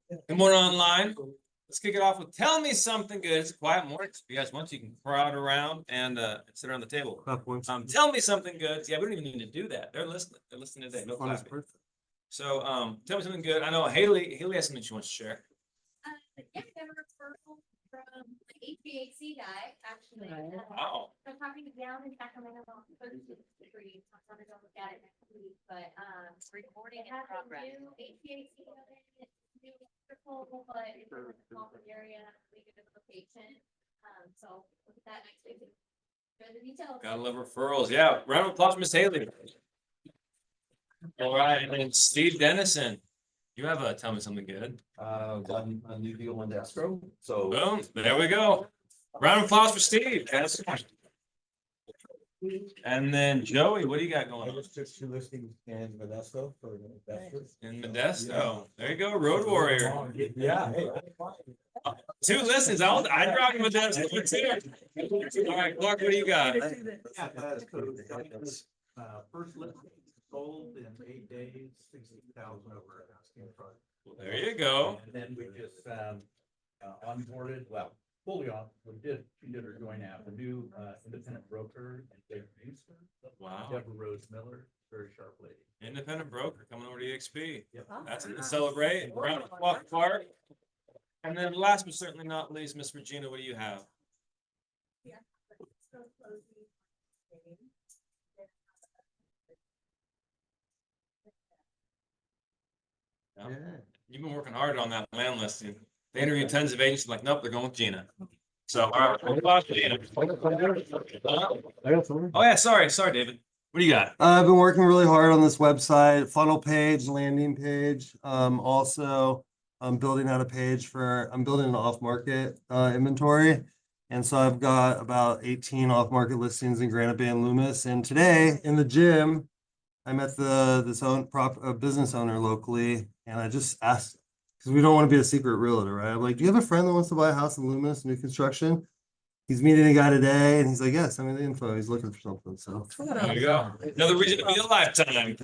Good morning online. Let's kick it off with tell me something good. It's a quiet morning. If you guys want, you can crowd around and sit around the table. Tell me something good. Yeah, we don't even need to do that. They're listening. They're listening today. No clapping. So tell me something good. I know Haley has something she wants to share. Yeah, I got a referral from the HVAC guy, actually. Wow. So I'm talking to down in Sacramento on Thursday. I'm gonna go look at it next week, but recording in progress. New HVAC unit, new electrical, but it's in a small area, we get a location. So look at that next week. Go to the details. Gotta love referrals. Yeah, round of applause, Miss Haley. All right, and Steve Dennison, you have a tell me something good. Done a new deal on escrow, so. Boom, there we go. Round of applause for Steve. And then Joey, what do you got going I on? just took 2 listings in Modesto for investors. In Modesto. There you go, Road Warrior. Yeah, hey. 2 listings. I dropped Modesto too. All right, Clark, what do you got? First listing sold in 8 days, 60,000 over asking price. Well, there you go. And then we just onboarded, well, fully on, she did her joint app, a new independent broker and Dave Mason. Wow. Deborah Rose Miller, very sharp lady. Independent broker coming over to EXP. Yep. That's it to celebrate. Round of applause, Clark. And then last but certainly not least, Miss Regina, what do you have? Yeah. You've been working hard on that land listing. They interviewed tons of agents, like, nope, they're going with Gina. So, all right. Gina. Oh yeah, sorry, David. What do you got? I've been working really hard on this website, funnel page, landing page. Also, I'm building out a page I'm building an off-market inventory. And so I've got about 18 off-market listings in Granite Bay and Loomis. And today in the gym, I met this business owner locally, and I just asked, because we don't want to be a secret realtor, right? I'm like, do you have a friend that wants to buy a house in Loomis, new construction? He's meeting a guy today, and he's like, yes, send me the info. He's looking for something. So there you go. Another reason to be a lifetime.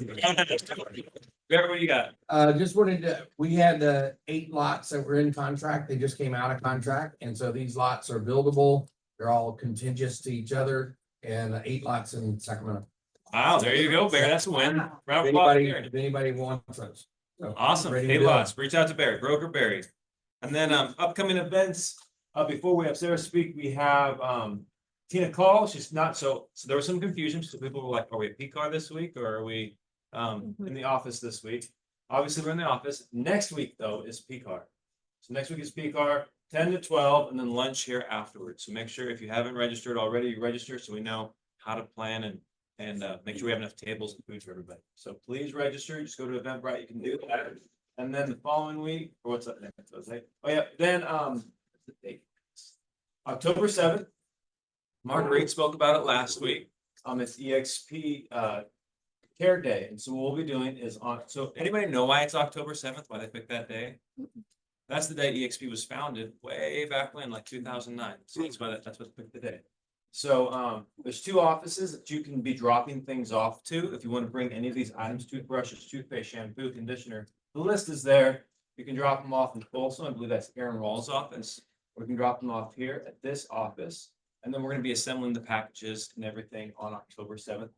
Barry, what do you got? Just wanted to, we had 8 lots that were in contract. They just came out of contract. And so these lots are buildable. They're all contiguous to each other, and 8 lots in Sacramento. Wow, there you go, Barry. That's a win. Round of If applause, anybody, Barry. if anybody wants those. So, Awesome. ready to 8 build. lots. Reach out to Barry, broker Barry. And then upcoming events. Before we have Sarah speak, we have Tina Call. She's not so there was some confusion. So people were like, are we at PCAR this week or are we in the office this week? Obviously, we're in the office. Next week, though, is PCAR. So next week is PCAR, 10 to 12, and then lunch here afterwards. So make sure if you haven't registered already, you register so we know how to plan and make sure we have enough tables and food for everybody. So please register. Just go to Eventbrite. You can do that. And then the following week, or what's up next? Oh yeah, then October 7th. Marguerite spoke about it last week. It's EXP Care Day, and so what we'll be doing is so anybody know why it's October 7th? Why they picked that day? That's the day EXP was founded, way back when, like 2009. So that's why that's what picked the day. So there's 2 offices that you can be dropping things off to if you want to bring any of these items: toothbrushes, toothpaste, shampoo, conditioner. The list is there. You can drop them off in Folsom. I believe that's Aaron Rawls' office. Or we can drop them off here at this office. And then we're going to be assembling the packages and everything on October 7th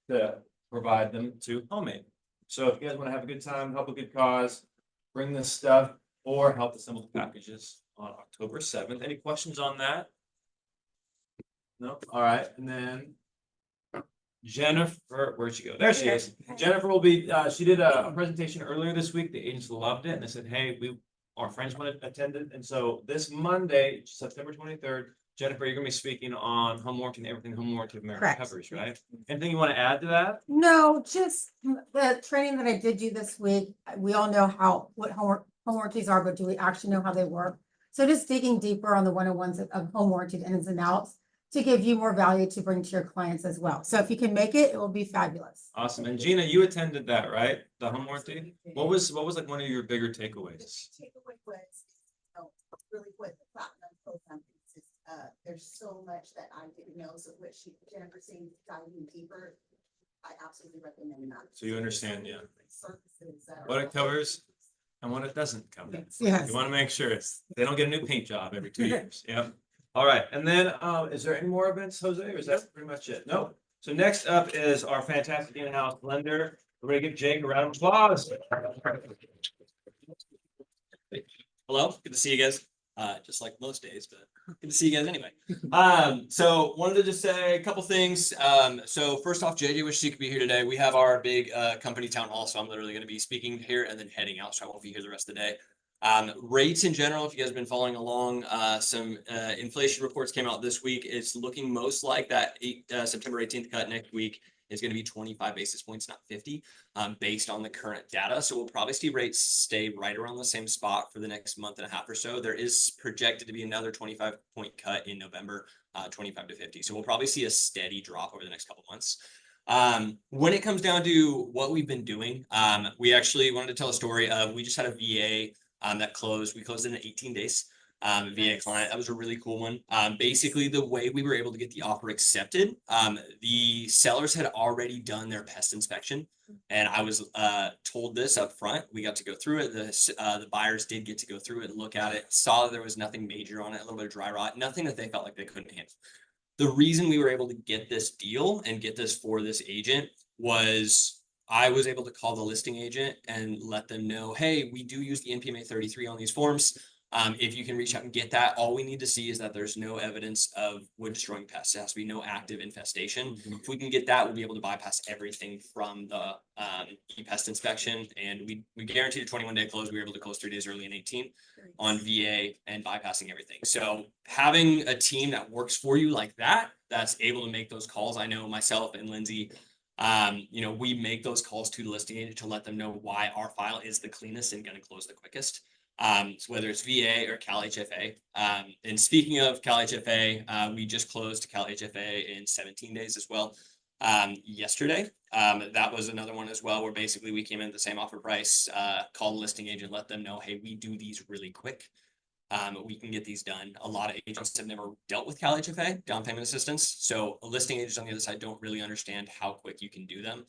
to provide them to Homemade. So if you guys want to have a good time, help a good cause, bring this stuff, or help assemble the packages on October 7th. Any questions on that? No? All right. And then Jennifer, where'd she go? There she is. Jennifer will be, she did a presentation earlier this week. The agents loved it. And they said, hey, our friends want to attend it. And so this Monday, September 23rd, Jennifer, you're going to be speaking on home warranty and everything home warranty of America covers, right? Anything you want to add to that? No, just the training that I did do this week. We all know what home warranties are, but do we actually know how they work? So just digging deeper on the 101s of home warranty ins and outs to give you more value to bring to your clients as well. So if you can make it, it will be fabulous. Awesome. And Gina, you attended that, right? The home warranty. What was like one of your bigger takeaways? The takeaway was, really what the platinum program is. There's so much that I didn't know. So what Jennifer saying, diving deeper, I absolutely recommend that. So you understand, yeah. Services that What it covers? and when it doesn't come in. Yes. You want to make sure they don't get a new paint job every 2 years. Yep. All right. And then, is there any more events, Jose, or is that pretty much it? No. So next up is our fantastic in-house blender. We're gonna give Jake a round of applause. Hello, good to see you guys. Just like most days, but good to see you guys anyway. So wanted to just say a couple things. So first off, JJ wishes he could be here today. We have our big company town hall, so I'm literally going to be speaking here and then heading out, so I won't be here the rest of the day. Rates in general, if you guys have been following along, some inflation reports came out this week. It's looking most like that September 18th cut next week is going to be 25 basis points, not 50, based on the current data. So we'll probably see rates stay right around the same spot for the next month and a half or so. There is projected to be another 25-point cut in November, 25 to 50. So we'll probably see a steady drop over the next couple months. When it comes down to what we've been doing, we actually wanted to tell a story of, we just had a VA that closed. We closed in 18 days. VA client. That was a really cool one. Basically, the way we were able to get the offer accepted, the sellers had already done their pest inspection, and I was told this up front. We got to go through it. The buyers did get to go through it and look at it. Saw that there was nothing major on it. A little bit of dry rot. Nothing that they felt like they couldn't handle. The reason we were able to get this deal and get this for this agent was I was able to call the listing agent and let them know, hey, we do use the NPMA 33 on these forms. If you can reach out and get that, all we need to see is that there's no evidence of wood destroying pests. It has to be no active infestation. If we can get that, we'll be able to bypass everything from the pest inspection. And we guaranteed a 21-day close. We were able to close 3 days early in 18 on VA and bypassing everything. So having a team that works for you like that, that's able to make those calls. I know myself and Lindsay, we make those calls to the listing agent to let them know why our file is the cleanest and going to close the quickest. So whether it's VA or Cal HFA. And speaking of Cal HFA, we just closed Cal HFA in 17 days as well. Yesterday, that was another one as well, where basically we came in at the same offer price, called the listing agent, let them know, hey, we do these really quick. We can get these done. A lot of agents have never dealt with Cal HFA, down payment assistance. So listing agents on the other side don't really understand how quick you can do them.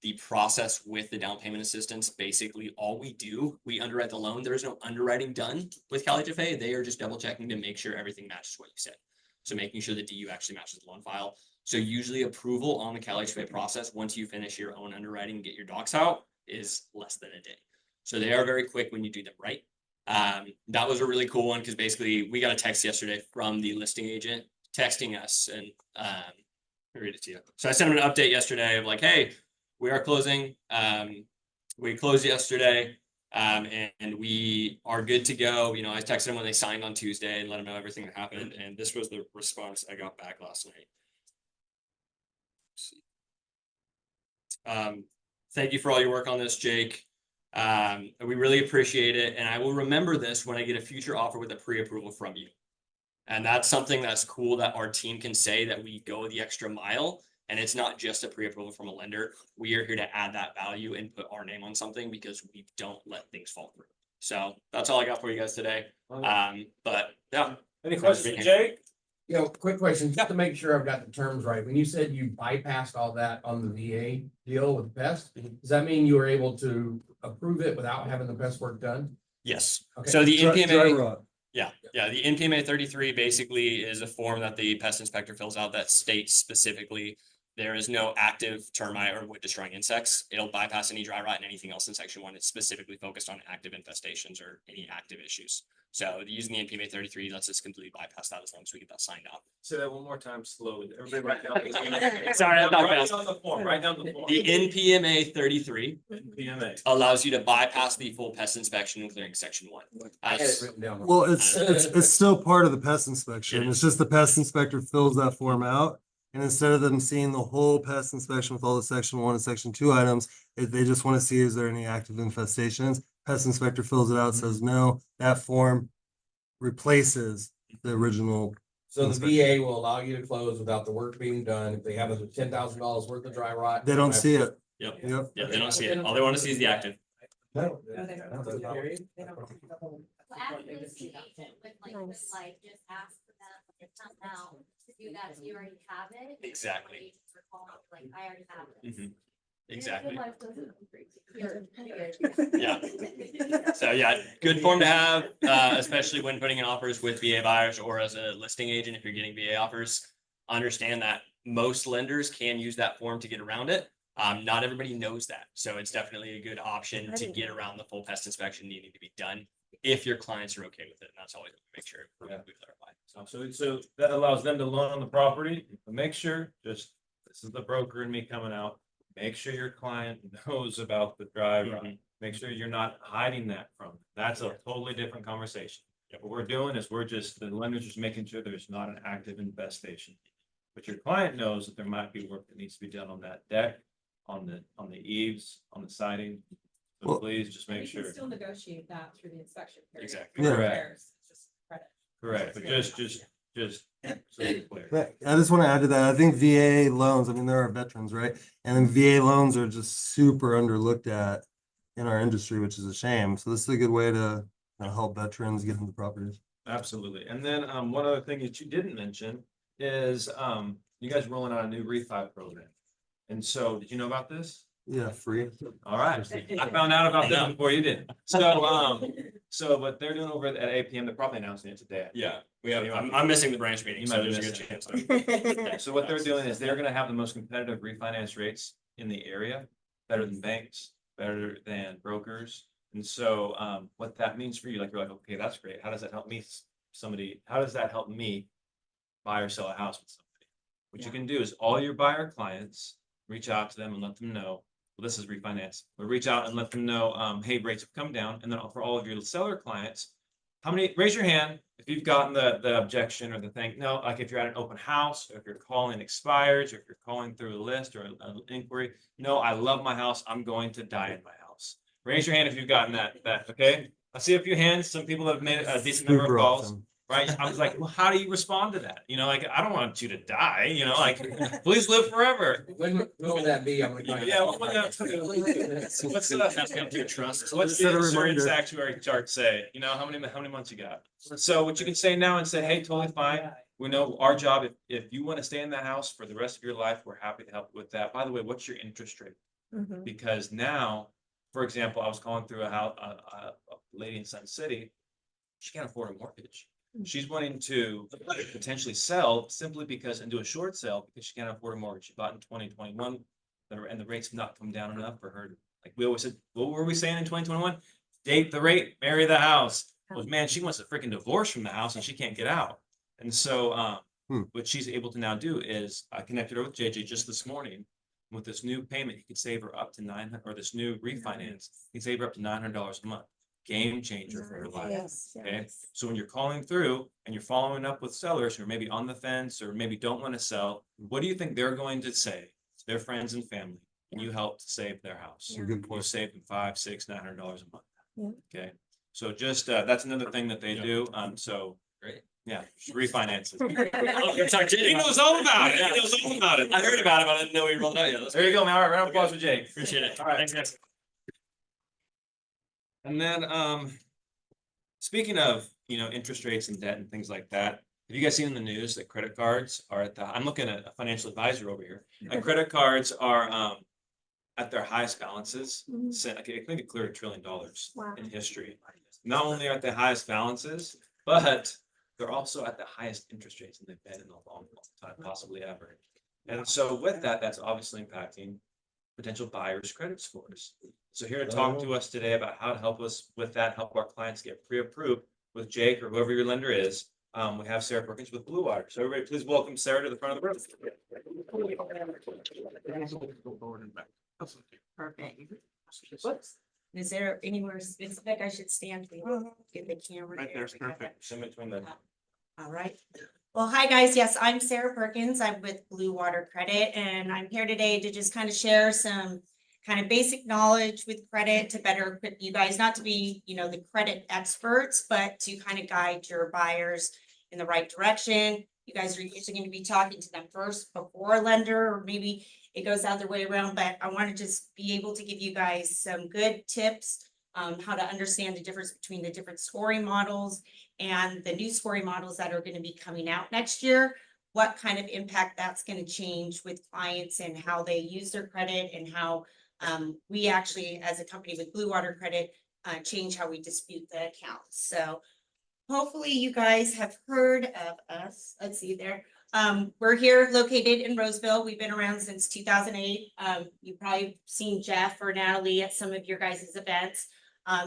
The process with the down payment assistance, basically all we do, we underwrite the loan. There is no underwriting done with Cal HFA. They are just double checking to make sure everything matches what you said. So making sure the DU actually matches the loan file. So usually approval on the Cal HFA process, once you finish your own underwriting and get your docs out, is less than a day. So they are very quick when you do them right. That was a really cool one because basically we got a text yesterday from the listing agent texting us, and I'll read it to you. So I sent him an update yesterday of like, hey, we are closing. We closed yesterday, and we are good to go. I texted them when they signed on Tuesday and let them know everything that happened. And this was the response I got back last night. Thank you for all your work on this, Jake. We really appreciate it. And I will remember this when I get a future offer with a pre-approval from you. And that's something that's cool that our team can say, that we go the extra mile. And it's not just a pre-approval from a lender. We are here to add that value and put our name on something because we don't let things fall through. So that's all I got for you guys today. But yeah. Any questions for Jake? Quick question, just to make sure I've got the terms right. When you said you bypassed all that on the VA deal with pest, does that mean you were able to approve it without having the pest work done? Yes. Okay. So the Dry NPMA. rot. Yeah. The NPMA 33 basically is a form that the pest inspector fills out that states specifically there is no active termite or wood destroying insects. It'll bypass any dry rot and anything else in section 1. It's specifically focused on active infestations or any active issues. So using the NPMA 33 lets us completely bypass that as long as we get that signed out. Say that one more time slowly. Everybody write down. Sorry, I'm not fast. Write down the form. Write down the form. The NPMA 33 NPMA. allows you to bypass the full pest inspection, including section 1. I had it written down. Well, it's still part of the pest inspection. It's just the pest inspector fills that form out. And instead of them seeing the whole pest inspection with all the section 1 and section 2 items, if they just want to see, is there any active infestations? Pest inspector fills it out, says no, that form replaces the original. So the VA will allow you to close without the work being done. If they have $10,000 worth of dry rot. They don't see it. Yep. Yep. Yeah, they don't see it. All they want to see is the active. Well, after this agent would like just ask for them to come out to do that, so you already have it. Exactly. Like, I already have it. Exactly. Yeah. So yeah, good form to have, especially when putting in offers with VA buyers or as a listing agent, if you're getting VA offers. Understand that most lenders can use that form to get around it. Not everybody knows that. So it's definitely a good option to get around the full pest inspection needing to be done if your clients are okay with it. And that's always make sure we clarify. So that allows them to loan on the property, but make sure, just, this is the broker and me coming out. Make sure your client knows about the dry run. Make sure you're not hiding that from them. That's a totally different conversation. What we're doing is the lender's just making sure there's not an active infestation. But your client knows that there might be work that needs to be done on that deck, on the eaves, on the siding. So Well- please just make We can sure. still negotiate that through the inspection period. Exactly. Yeah. Correct. It's just credit. Correct, but just so you're clear. Right. I just want to add to that. I think VA loans, I mean, there are veterans, right? And then VA loans are just super underlooked at in our industry, which is a shame. So this is a good way to help veterans get into properties. Absolutely. And then one other thing that you didn't mention is you guys rolling out a new refi program. And so did you know about this? Yeah, free. All right. I found out about this before you did. So what they're doing over at APM, they're probably announcing it today. Yeah, I'm missing the branch meeting, You so might be there's a good missing chance. Yeah, so what they're doing is they're gonna have the most competitive refinance rates in the area, better than banks, better than brokers. And so what that means for you, like, you're like, okay, that's great. How does that help me? How does that help me buy or sell a house with somebody? What you can do is all your buyer clients, reach out to them and let them know, well, this is refinance. But reach out and let them know, hey, rates have come down. And then for all of your seller clients, raise your hand if you've gotten the objection or the thing. No, like if you're at an open house, or if you're calling expires, or if you're calling through a list or an inquiry. No, I love my house. I'm going to die in my house. Raise your hand if you've gotten that, okay? I see a few hands. Some people have made a decent number of Super calls. awesome. Right? I was like, well, how do you respond to that? Like, I don't want you to die, like, please live forever. When will that be? I'm gonna. Yeah, what's Set a the insurance reminder. actuary chart say? How many months you got? So what you can say now and say, hey, totally fine. We know our job, if you want to stay in that house for the rest of your life, we're happy to help with that. By the way, what's your interest rate? Because now, for example, I was calling through a lady in Sun City. She can't afford a mortgage. She's wanting to potentially sell simply because, and do a short sale because she can't afford a mortgage. She bought in 2021 and the rates have not come down enough for her. Like we always said, what were we saying in 2021? Date the rate, marry the house. Well, man, she wants a freaking divorce from the house and she can't get out. And so what she's able to now do is I connected her with JJ just this morning. With this new payment, you can save her up to $900, or this new refinance, you can save her up to $900 a month. Game changer for her life. Okay. So when you're calling through and you're following up with sellers who are maybe on the fence or maybe don't want to sell, what do you think they're going to say to their friends and family? And you help to save their house. Good You point. save them $500, $600, $900 a month. Yeah. Okay. So just that's another thing that they do. So Great. yeah, refinances. He knows all about it. He knows all about it. I heard about it, but I didn't know we rolled it out yet. There you go, man. All right, round of applause for Jake. Appreciate it. All right. Thanks, guys. And then speaking of, interest rates and debt and things like that, have you guys seen in the news that credit cards are I'm looking at a financial advisor over here. And credit cards are at their highest balances since I think it cleared $1 trillion Wow. in history. Not only are at the highest balances, but they're also at the highest interest rates that they've been in a long time, possibly ever. And so with that, that's obviously impacting potential buyers' credit scores. So here to talk to us today about how to help us with that, help our clients get pre-approved with Jake or whoever your lender is. We have Sarah Perkins with Blue Water. So everybody, please welcome Sarah to the front of the room. Perfect. Whoops. Is there anywhere specific I should stand to get the camera? Right there? there's perfect. In between the. All right. Well, hi, guys. Yes, I'm Sarah Perkins. I'm with Blue Water Credit, and I'm here today to just kind of share some kind of basic knowledge with credit to better equip you guys, not to be, the credit experts, but to kind of guide your buyers in the right direction. You guys are usually going to be talking to them first before a lender, or maybe it goes the other way around, but I want to just be able to give you guys some good tips, how to understand the difference between the different scoring models and the new scoring models that are going to be coming out next year, what kind of impact that's going to change with clients and how they use their credit and how We actually, as a company with Blue Water Credit, change how we dispute the accounts. So hopefully you guys have heard of us. Let's see there. We're here located in Roseville. We've been around since 2008. You've probably seen Jeff or Natalie at some of your guys' events.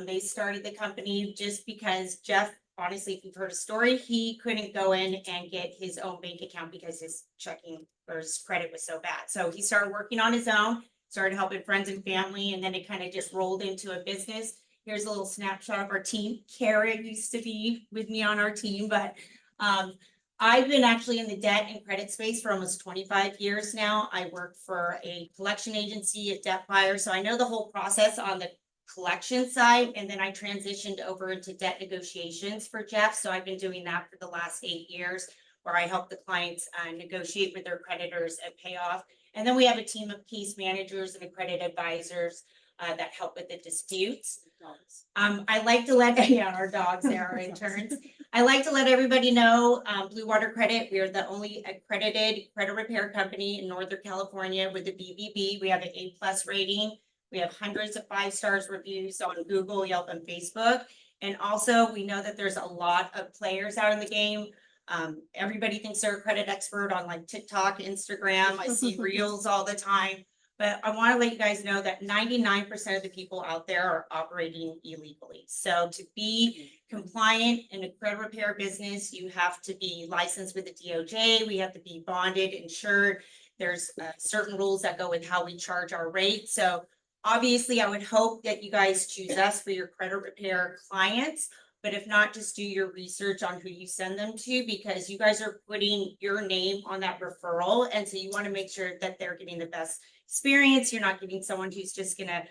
They started the company just because Jeff, honestly, if you've heard a story, he couldn't go in and get his own bank account because his checking or his credit was so bad. So he started working on his own, started helping friends and family, and then it kind of just rolled into a business. Here's a little snapshot of our team. Kara used to be with me on our team, but I've been actually in the debt and credit space for almost 25 years now. I work for a collection agency, a debt buyer, so I know the whole process on the collection side, and then I transitioned over into debt negotiations for Jeff. So I've been doing that for the last 8 years, where I help the clients negotiate with their creditors and pay off. And then we have a team of case managers and credit advisors that help with the disputes. I like to let, yeah, our dogs, they are interns. I like to let everybody know, Blue Water Credit, we are the only accredited credit repair company in Northern California with the BBB. We have an A+ rating. We have hundreds of 5 stars reviews on Google, Yelp, and Facebook. And also we know that there's a lot of players out in the game. Everybody thinks they're a credit expert on like TikTok, Instagram. I see reels all the time. But I want to let you guys know that 99% of the people out there are operating illegally. So to be compliant in a credit repair business, you have to be licensed with the DOJ. We have to be bonded, insured. There's certain rules that go with how we charge our rate. So obviously, I would hope that you guys choose us for your credit repair clients. But if not, just do your research on who you send them to, because you guys are putting your name on that referral. And so you want to make sure that they're getting the best experience. You're not getting someone who's just gonna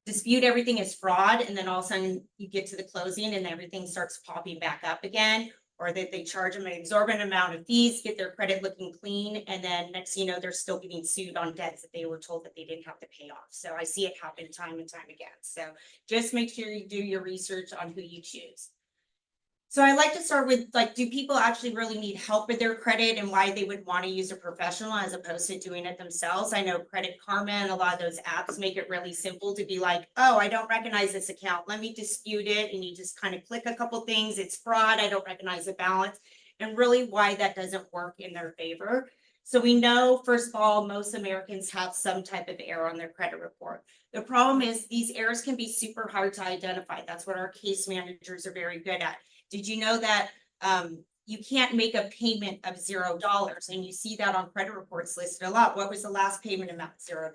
dispute everything as fraud, and then all of a sudden you get to the closing and everything starts popping back up again, or that they charge them an exorbitant amount of fees, get their credit looking clean, and then next thing you know, they're still getting sued on debts that they were told that they didn't have to pay off. So I see it happen time and time again. So just make sure you do your research on who you choose. So I like to start with, like, do people actually really need help with their credit, and why they would want to use a professional as opposed to doing it themselves? I know Credit Karma and a lot of those apps make it really simple to be like, oh, I don't recognize this account, let me dispute it. And you just kind of click a couple things, it's fraud, I don't recognize the balance, and really why that doesn't work in their favor. So we know, first of all, most Americans have some type of error on their credit report. The problem is these errors can be super hard to identify. That's what our case managers are very good at. Did you know that you can't make a payment of $0? And you see that on credit reports listed a lot. What was the last payment amount? $0.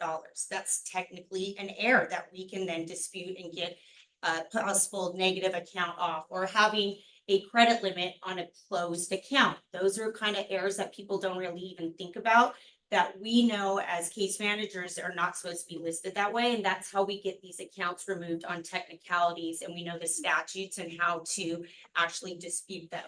That's technically an error that we can then dispute and get a possible negative account off, or having a credit limit on a closed account. Those are kind of errors that people don't really even think about, that we know as case managers are not supposed to be listed that way. And that's how we get these accounts removed on technicalities. And we know the statutes and how to actually dispute them.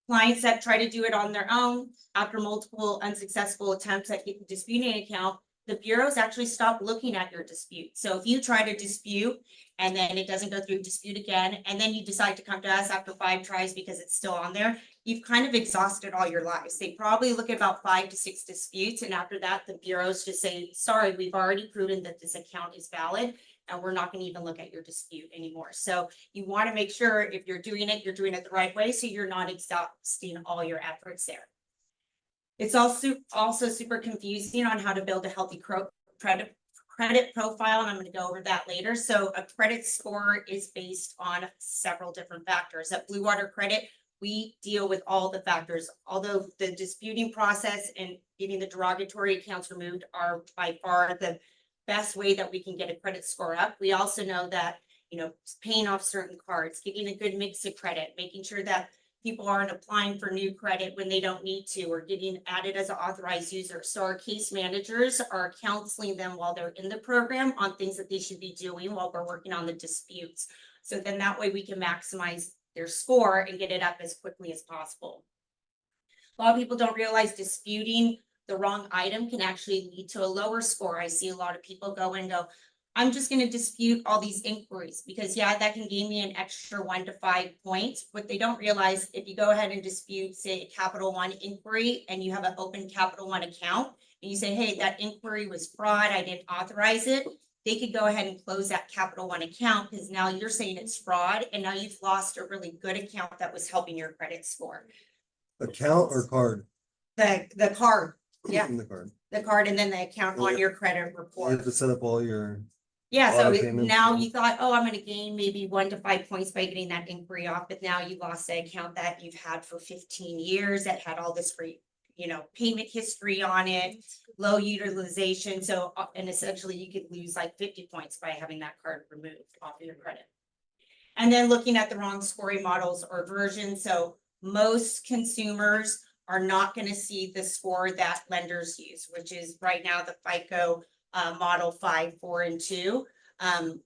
Clients that try to do it on their own, after multiple unsuccessful attempts at disputing an account, the bureaus actually stop looking at your dispute. So if you try to dispute and then it doesn't go through, dispute again, and then you decide to come to us after 5 tries because it's still on there, you've kind of exhausted all your lives. They probably look at about 5 to 6 disputes. And after that, the bureaus just say, sorry, we've already proven that this account is valid, and we're not going to even look at your dispute anymore. So you want to make sure if you're doing it the right way, so you're not exhausting all your efforts there. It's also super confusing on how to build a healthy credit profile, and I'm going to go over that later. So a credit score is based on several different factors. At Blue Water Credit, we deal with all the factors. Although the disputing process and getting the derogatory accounts removed are by far the best way that we can get a credit score up, we also know that, you know, paying off certain cards, getting a good mix of credit, making sure that people aren't applying for new credit when they don't need to, or getting added as an authorized user. So our case managers are counseling them while they're in the program on things that they should be doing while we're working on the disputes. So then that way we can maximize their score and get it up as quickly as possible. A lot of people don't realize disputing the wrong item can actually lead to a lower score. I see a lot of people go and go, I'm just going to dispute all these inquiries, because yeah, that can gain me an extra 1 to 5 points. What they don't realize, if you go ahead and dispute, say, a Capital One inquiry, and you have an open Capital One account, and you say, hey, that inquiry was fraud, I didn't authorize it, they could go ahead and close that Capital One account, because now you're saying it's fraud, and now you've lost a really good account that was helping your credit score. Account or card? The card, yeah, The card. the card, and then the account on your credit You report. have to set up all your, Yeah, so auto payments, now yeah. you thought, oh, I'm gonna gain maybe 1 to 5 points by getting that inquiry off, but now you lost the account that you've had for 15 years that had all this great, payment history on it, low utilization, so, and essentially you could lose like 50 points by having that card removed off of your credit. And then looking at the wrong scoring models or versions, so most consumers are not gonna see the score that lenders use, which is right now the FICO model 5, 4, and 2.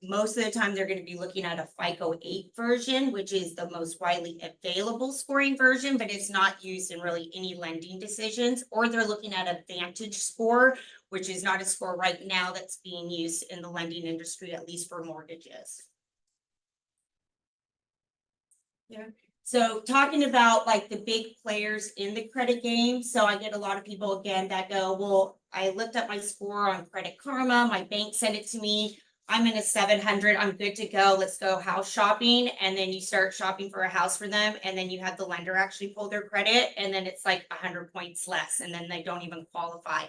Most of the time, they're gonna be looking at a FICO 8 version, which is the most widely available scoring version, but it's not used in really any lending decisions, or they're looking at a Vantage score, which is not a score right now that's being used in the lending industry, at least for mortgages. Yeah. So talking about like the big players in the credit game, so I get a lot of people again that go, well, I looked up my score on Credit Karma, my bank sent it to me, I'm in a 700, I'm good to go, let's go house shopping, and then you start shopping for a house for them, and then you have the lender actually pull their credit, and then it's like 100 points less, and then they don't even qualify.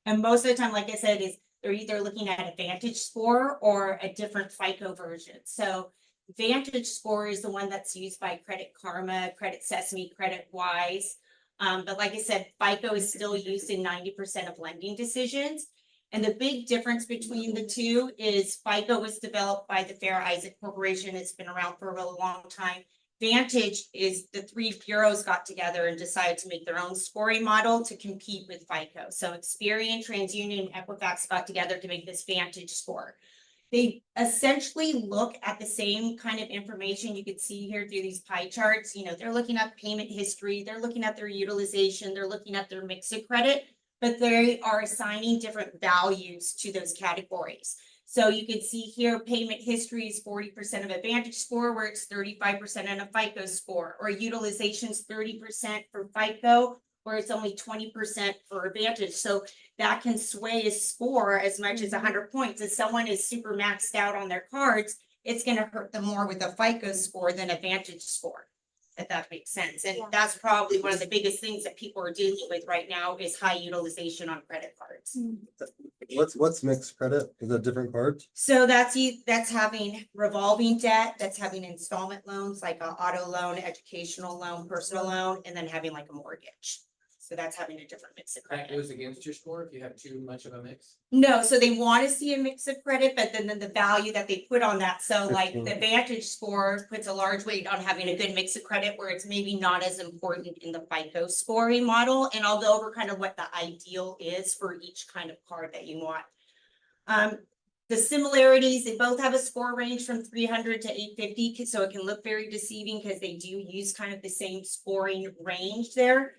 And most of the time, like I said, is they're either looking at a Vantage score or a different FICO version. So Vantage score is the one that's used by Credit Karma, Credit Sesame, Credit Wise. But like I said, FICO is still used in 90% of lending decisions. And the big difference between the two is FICO was developed by the Fair Isaac Corporation. It's been around for a really long time. Vantage is the 3 bureaus got together and decided to make their own scoring model to compete with FICO. So Experian, TransUnion, and Equifax got together to make this Vantage score. They essentially look at the same kind of information you could see here through these pie charts. They're looking at payment history, they're looking at their utilization, they're looking at their mix of credit, but they are assigning different values to those categories. So you can see here, payment history is 40% of a Vantage score, where it's 35% in a FICO score, or utilization is 30% for FICO, where it's only 20% for a Vantage. So that can sway a score as much as 100 points. If someone is super maxed out on their cards, it's going to hurt them more with a FICO score than a Vantage score, if that makes sense. And that's probably one of the biggest things that people are dealing with right now is high utilization on credit cards. what's mixed credit? Is that different cards? So that's having revolving debt, that's having installment loans, like an auto loan, educational loan, personal loan, and then having like a mortgage. So that's having a different mix of That credit. goes against your score if you have too much of a mix. No, so they want to see a mix of credit, but then the value that they put on that. So like the 15. Vantage score puts a large weight on having a good mix of credit, where it's maybe not as important in the FICO scoring model. And I'll go over kind of what the ideal is for each kind of card that you want. The similarities, they both have a score range from 300 to 850, so it can look very deceiving because they do use kind of the same scoring range there.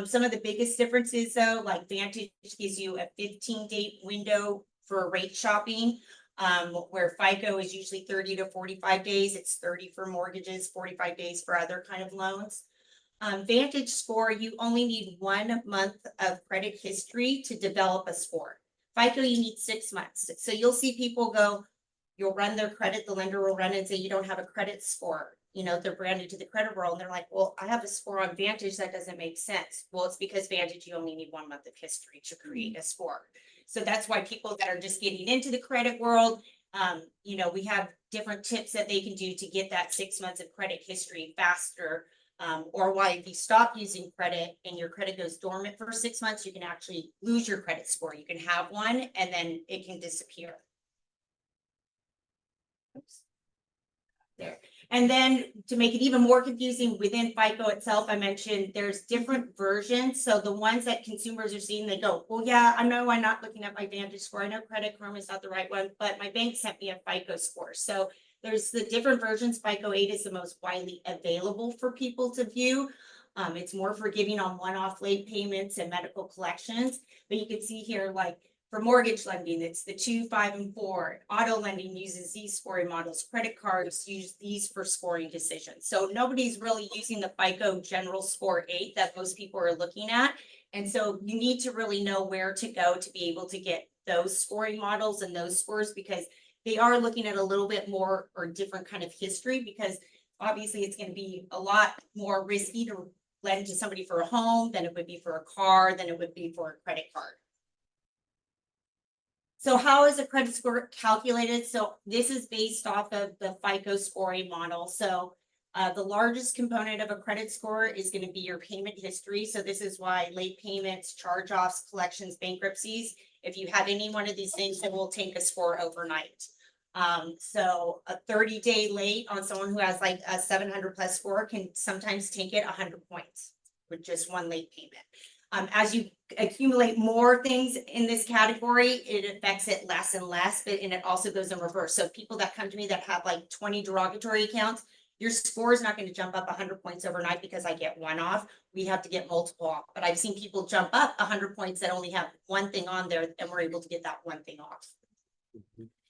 Some of the biggest differences though, like Vantage gives you a 15-day window for rate shopping, where FICO is usually 30 to 45 days. It's 30 for mortgages, 45 days for other kind of loans. Vantage score, you only need 1 month of credit history to develop a score. FICO, you need 6 months. So you'll see people go, you'll run their credit, the lender will run and say, you don't have a credit score. They're brand new to the credit world and they're like, well, I have a score on Vantage, that doesn't make sense. Well, it's because Vantage, you only need 1 month of history to create a score. So that's why people that are just getting into the credit world, we have different tips that they can do to get that 6 months of credit history faster. Or why if you stop using credit and your credit goes dormant for 6 months, you can actually lose your credit score. You can have one and then it can disappear. Oops. There. And then to make it even more confusing, within FICO itself, I mentioned there's different versions. So the ones that consumers are seeing, they go, well, yeah, I know I'm not looking at my Vantage score. I know Credit Karma is not the right one, but my bank sent me a FICO score. So there's the different versions. FICO 8 is the most widely available for people to view. It's more forgiving on one-off late payments and medical collections. But you can see here, like For mortgage lending, it's the 2, 5, and 4. Auto lending uses these scoring models. Credit cards use these for scoring decisions. So nobody's really using the FICO General Score 8 that most people are looking at. And so you need to really know where to go to be able to get those scoring models and those scores, because they are looking at a little bit more or different kind of history, because obviously it's going to be a lot more risky to lend to somebody for a home than it would be for a car, than it would be for a credit card. So how is a credit score calculated? So this is based off of the FICO scoring model. So the largest component of a credit score is going to be your payment history. So this is why late payments, charge-offs, collections, bankruptcies, if you have any one of these things, it will take a score overnight. So a 30-day late on someone who has like a 700 plus score can sometimes take it 100 points with just one late payment. As you accumulate more things in this category, it affects it less and less, and it also goes in reverse. So people that come to me that have like 20 derogatory accounts, your score is not going to jump up 100 points overnight because I get one off. We have to get multiple off. But I've seen people jump up 100 points that only have one thing on there, and we're able to get that one thing off.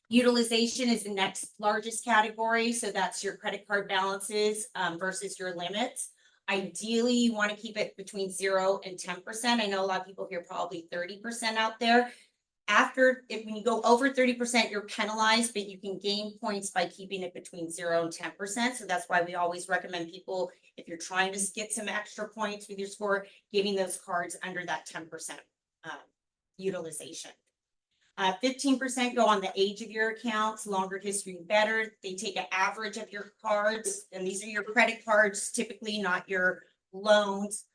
Utilization is the next largest category. So that's your credit card balances versus your limits. Ideally, you want to keep it between 0 and 10%. I know a lot of people here probably 30% out there. When you go over 30%, you're penalized, but you can gain points by keeping it between 0 and 10%. So that's why we always recommend people, if you're trying to get some extra points with your score, giving those cards under that 10% utilization. 15% go on the age of your accounts, longer history better. They take an average of your cards, and these are your credit cards, typically not your loans.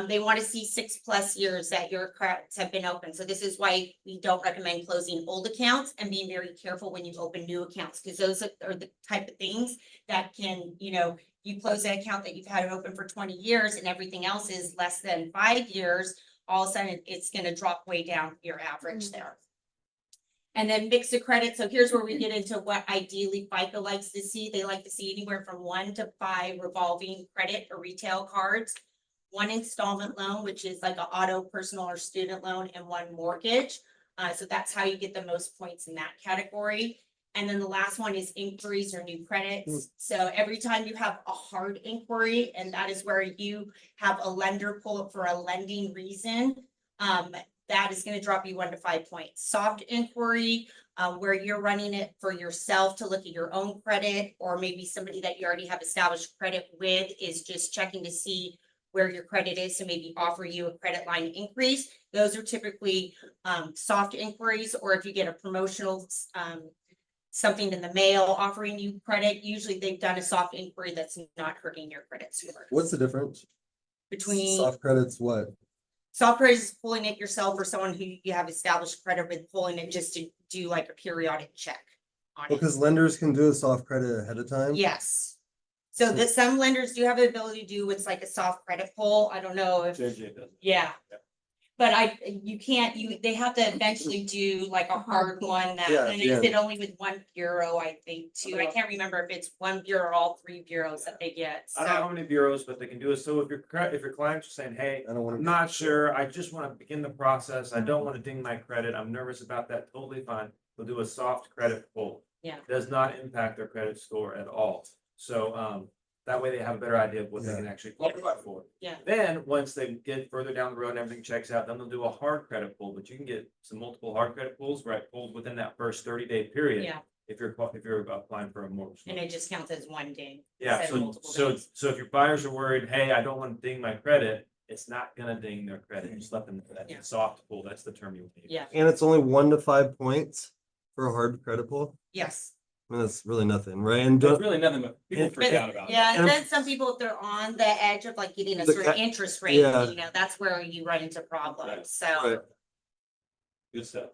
They want to see 6+ years that your cards have been open. So this is why we don't recommend closing old accounts and being very careful when you open new accounts, because those are the type of things that can, you close an account that you've had it open for 20 years and everything else is less than 5 years, all of a sudden it's going to drop way down your average there. And then mix of credit. So here's where we get into what ideally FICO likes to see. They like to see anywhere from 1 to 5 revolving credit or retail cards, 1 installment loan, which is like an auto, personal, or student loan, and 1 mortgage. So that's how you get the most points in that category. And then the last one is inquiries or new credits. So every time you have a hard inquiry, and that is where you have a lender pull up for a lending reason, that is going to drop you 1 to 5 points. Soft inquiry, where you're running it for yourself to look at your own credit, or maybe somebody that you already have established credit with is just checking to see where your credit is to maybe offer you a credit line increase. Those are typically soft inquiries, or if you get a promotional something in the mail offering you credit, usually they've done a soft inquiry that's not hurting your credit score. What's the difference? Between Soft credits, what? soft credit is pulling it yourself, or someone who you have established credit with, pulling it just to do like a periodic check on it. Because lenders can do a soft credit ahead of time. Yes. So that some lenders do have the ability to do what's like a soft credit pull. I don't know if, JJ does. yeah. But they have to eventually do like a hard one that, Yeah, and yeah. they did only with 1 bureau, I think, too. I can't remember if it's 1 bureau or all 3 bureaus that they get. I don't know So, how many bureaus, but they can do it. So if your clients are saying, hey, I don't want I'm to. not sure, I just want to begin the process, I don't want to ding my credit, I'm nervous about that, totally fine. We'll do a soft credit pull. Yeah. Does not impact their credit score at all. So, that way they have a better idea of what they can actually qualify for. Yeah. Then, once they get further down the road and everything checks out, then they'll do a hard credit pull, but you can get some multiple hard credit pulls, right, pulled within that first 30-day period. yeah, If you're applying for a mortgage. and loan. it just counts as 1 ding. Yeah, instead of so, multiple so, dings. so if your buyers are worried, hey, I don't want to ding my credit, it's not gonna ding their credit, just let them, that's Yeah. a soft pull, that's the term you would use. Yeah, And it's only 1 to 5 points for a hard credit pull. yes. I mean, that's really nothing, right? And It's don't, really nothing, but people And- freak out about it. Yeah, and And- then some people, if they're on the edge of like getting a The certain ca- interest rate, yeah. that's where you run into problems, so. Right. Good stuff.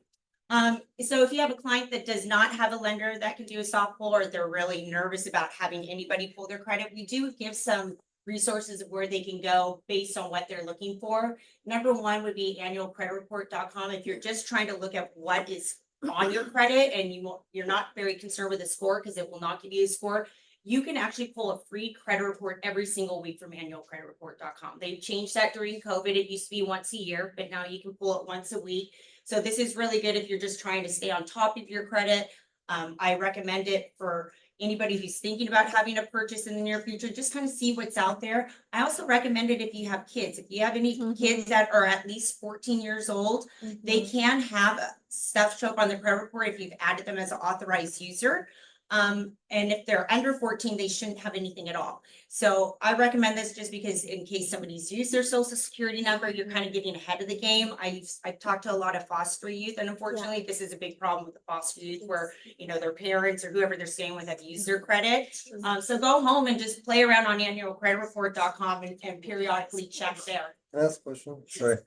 So if you have a client that does not have a lender that can do a soft pull, or they're really nervous about having anybody pull their credit, we do give some resources of where they can go based on what they're looking for. Number 1 would be annualcreditreport.com. If you're just trying to look at what is on your credit and you're not very concerned with the score because it will not give you a score, you can actually pull a free credit report every single week from annualcreditreport.com. They've changed that during COVID. It used to be once a year, but now you can pull it once a week. So this is really good if you're just trying to stay on top of your credit. I recommend it for anybody who's thinking about having a purchase in the near future, just kind of see what's out there. I also recommend it if you have kids. If you have any kids that are at least 14 years old, they can have stuff show up on the credit report if you've added them as an authorized user. And if they're under 14, they shouldn't have anything at all. So I recommend this just because in case somebody's used their social security number, you're kind of getting ahead of the game. I've talked to a lot of foster youth, and unfortunately, this is a big problem with the foster youth where, you know, their parents or whoever they're staying with have used their credit. So go home and just play around on annualcreditreport.com and periodically check there. Can I ask a question? Sorry.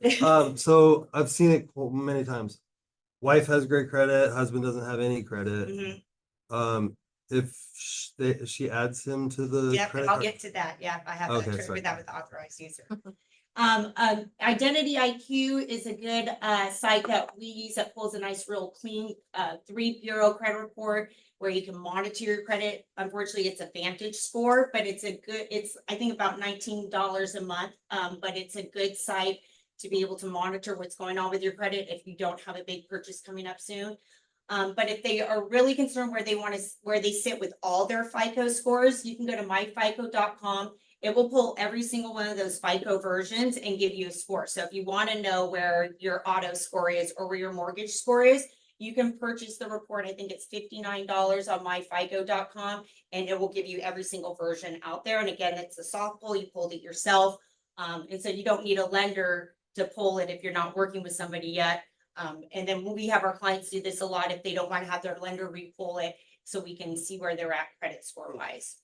So I've seen it many times. Wife has great credit, husband doesn't have any credit. Mhm. If she adds him to the Yep, credit I'll card. get to that. Yeah, I have Okay, that sorry. with that with authorized user. Identity IQ is a good site that we use that pulls a nice, real clean 3 bureau credit report where you can monitor your credit. Unfortunately, it's a Vantage score, but it's I think about $19 a month. But it's a good site to be able to monitor what's going on with your credit if you don't have a big purchase coming up soon. But if they are really concerned where they sit with all their FICO scores, you can go to myfico.com. It will pull every single one of those FICO versions and give you a score. So if you want to know where your auto score is or where your mortgage score is, you can purchase the report. I think it's $59 on myfico.com, and it will give you every single version out there. And again, it's a soft pull. You pulled it yourself. And so you don't need a lender to pull it if you're not working with somebody yet. And then we have our clients do this a lot if they don't want to have their lender re-pull it, so we can see where they're at credit score wise.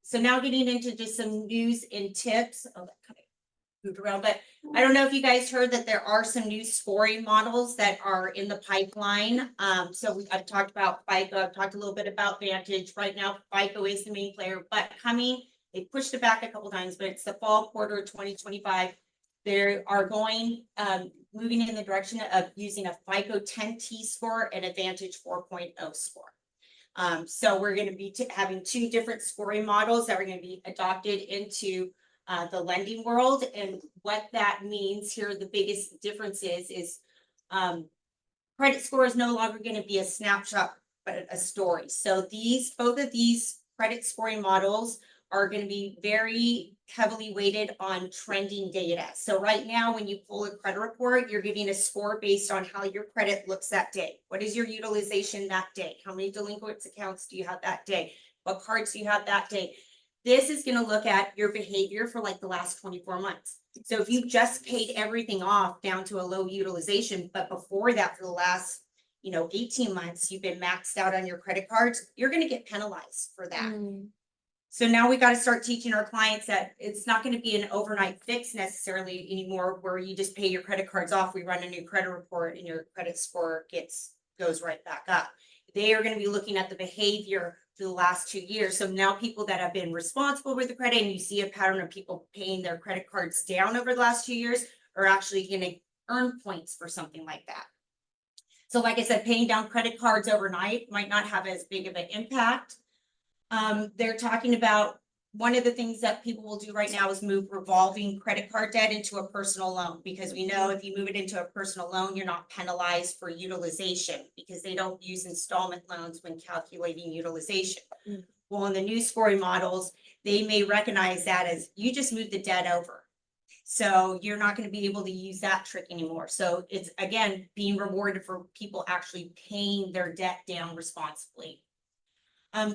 So now getting into just some news and tips. Oh, that kind of moved around, but I don't know if you guys heard that there are some new scoring models that are in the pipeline. I've talked about FICO, I've talked a little bit about Vantage. Right now, FICO is the main player, but they pushed it back a couple times, but it's the fall quarter of 2025. They are moving in the direction of using a FICO 10T score and a Vantage 4.0 score. So we're going to be having two different scoring models that are going to be adopted into the lending world. And what that means here, the biggest difference is credit score is no longer going to be a snapshot, but a story. So both of these credit scoring models are going to be very heavily weighted on trending data. So right now, when you pull a credit report, you're giving a score based on how your credit looks that day. What is your utilization that day? How many delinquent accounts do you have that day? What cards do you have that day? This is going to look at your behavior for like the last 24 months. So if you just paid everything off down to a low utilization, but before that, for the last 18 months, you've been maxed out on your credit cards, you're going to get penalized for that. So now we got to start teaching our clients that it's not going to be an overnight fix necessarily anymore, where you just pay your credit cards off. We run a new credit report and your credit score goes right back up. They are going to be looking at the behavior for the last 2 years. So now people that have been responsible with the credit, and you see a pattern of people paying their credit cards down over the last 2 years, are actually going to earn points for something like that. So like I said, paying down credit cards overnight might not have as big of an impact. They're talking about one of the things that people will do right now is move revolving credit card debt into a personal loan, because we know if you move it into a personal loan, you're not penalized for utilization because they don't use installment loans when calculating utilization. Well, in the new scoring models, they may recognize that as you just moved the debt over. So you're not going to be able to use that trick anymore. So it's, again, being rewarded for people actually paying their debt down responsibly.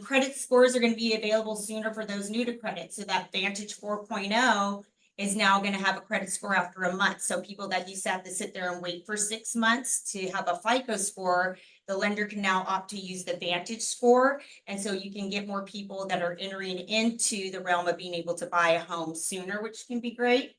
Credit scores are going to be available sooner for those new to credit. So that Vantage 4.0 is now going to have a credit score after a month. So people that used to have to sit there and wait for 6 months to have a FICO score, the lender can now opt to use the Vantage score. And so you can get more people that are entering into the realm of being able to buy a home sooner, which can be great.